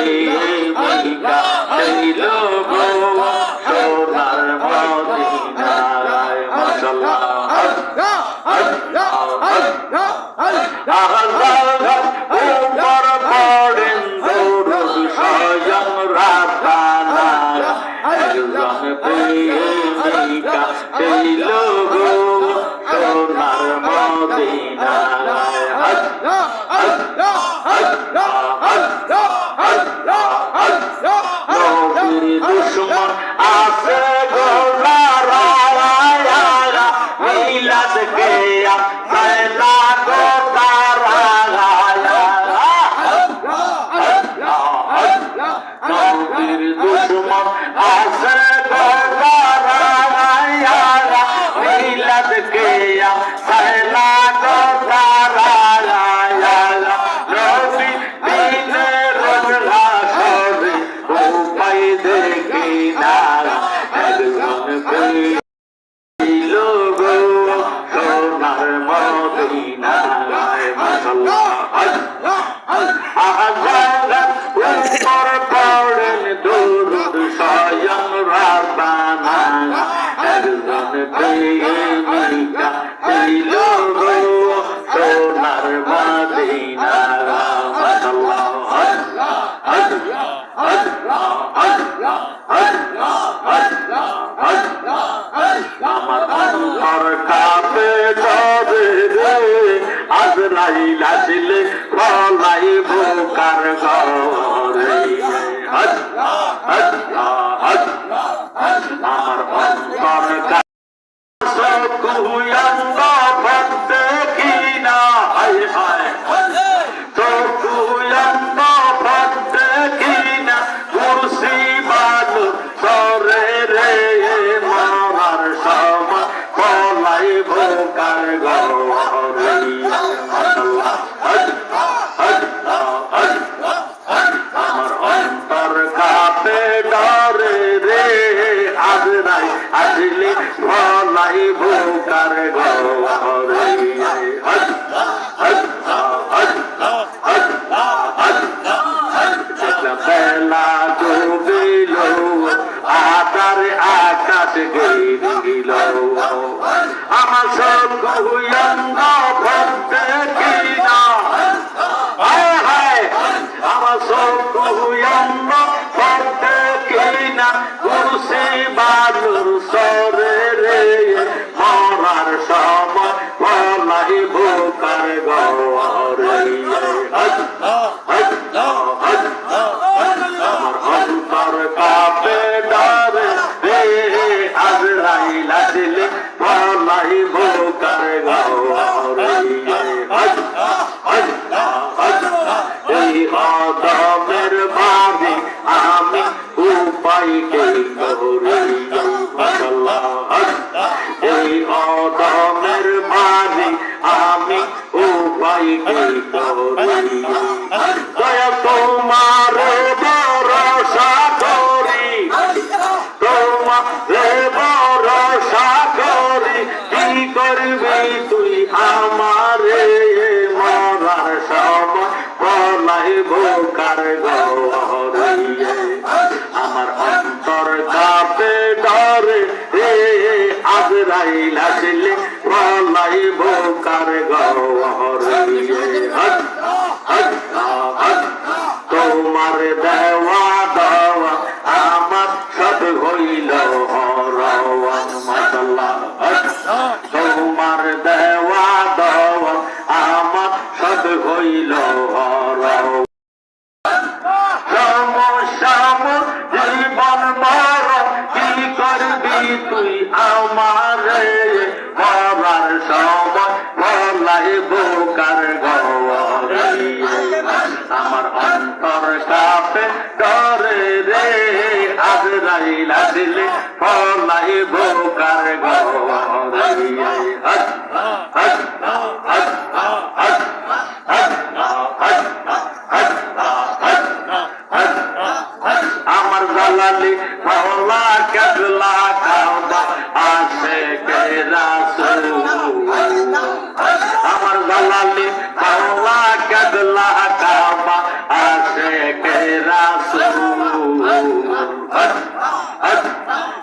প্রেমিকা ছিল গো সোনার মদিনায় মাশাআল্লাহ উপর পড়েন দরুদ স্বয়ং রাব্বানা একজন প্রেমিকা ছিল গো সোনার মদিনায় নবীর দুশমন আছে গো রায়া মিলাদ কে সালা গো তারা নবীর দুশমন আছে গো রায়া মিলাদ কে সালা গো তারা নবী দিনে রোজ হাসরে উপায় দেখি না একজন ছিল গো সোনার মদিনায় মাশাআল্লাহ উপর পড়েন দরুদ স্বয়ং রাব্বানা একজন প্রেমিকা ছিল গো সোনার মদিনায় মাশাআল্লাহ আমার অন্তর কাঁপে ডরে রে আজরাইল আসলে পলাই বুকার ঘরে আমার অন্তর কুয়ান্দ ভক্তে কিনা হায় হায় কুয়ান্দ ভক্তে কিনা কুরসি বালু সরে রে মারার সময় পলাই বুকার ঘরে আমার অন্তর কাঁপে ডরে রে আজরাই আসলে পলাই বুকার ঘরে বেলা ডুবিল আকার আকাশ গেল আমার সব গুয়ঙ্গ ভক্তে কিনা হায় হায় আমার সব গুয়ঙ্গ ভক্তে কিনা কুরসি বালুর সরে রে মরার সময় পলাই বুকার ঘরে আমার অন্তর কাঁপে ডরে রে আজরাইল আসলে পলাই বুকার ঘরে এই অদমের বাড়ি আমি উপায় কে করি এই অদমের বাড়ি আমি উপায় কে করি দয়া তোমার ভরসা করি তোমারে ভরসা করি কি করবি তুই আমারে মরার সময় পলাই বুকার ঘরে আমার অন্তর কাঁপে ডরে রে আজরাইল আসলে পলাই বুকার ঘরে তোমার দেওয়া দেওয়া আমার সব হইল হরওয়ান মাশাআল্লাহ তোমার দেওয়া দেওয়া আমার সব হইল হরওয়ান জীবন মরণ কি করবি তুই আমারে মরার সময় পলাই বুকার ঘরে আমার অন্তর কাঁপে ডরে রে আজরাইল আসলে পলাই বুকার ঘরে আমার জালালি পাওলা কেবলা কাবা আসে কে রাসূল আমার জালালি পাওলা কেবলা কাবা আসে কে রাসূল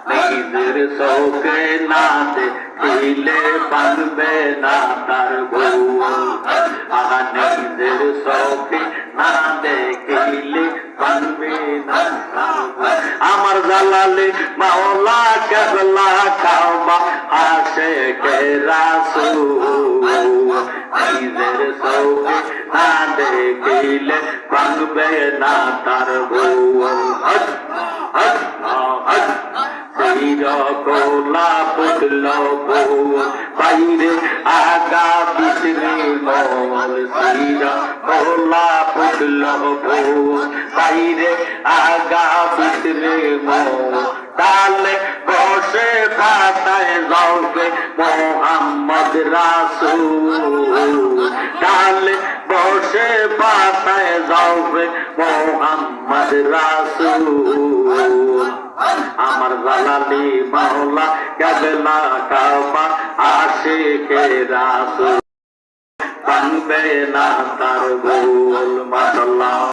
নিজের চোখে না দেখিলে বাঁধবে না তার বউ আহা নিজের চোখে না দেখিলে বাঁধবে না তার বউ আমার জালালে মাওলা কেবলা কাবা আশিকে রাসূল নিজের চোখে না দেখিলে বাঁধবে না তার বউ কোলা পুতল বউ বাইরে আগা বিচরে মল সিরা কোলা পুতল বউ বাইরে আগা বিচরে মল তালে বসে খাতায় যাবে মোহাম্মদ রাসূল তালে বসে পাতায় যাবে মোহাম্মদ রাসূল আমার জালালি মাওলা কেবলা কাবা আশিকে রাসূল বাঁধবে না তার ভুল মাশাআল্লাহ।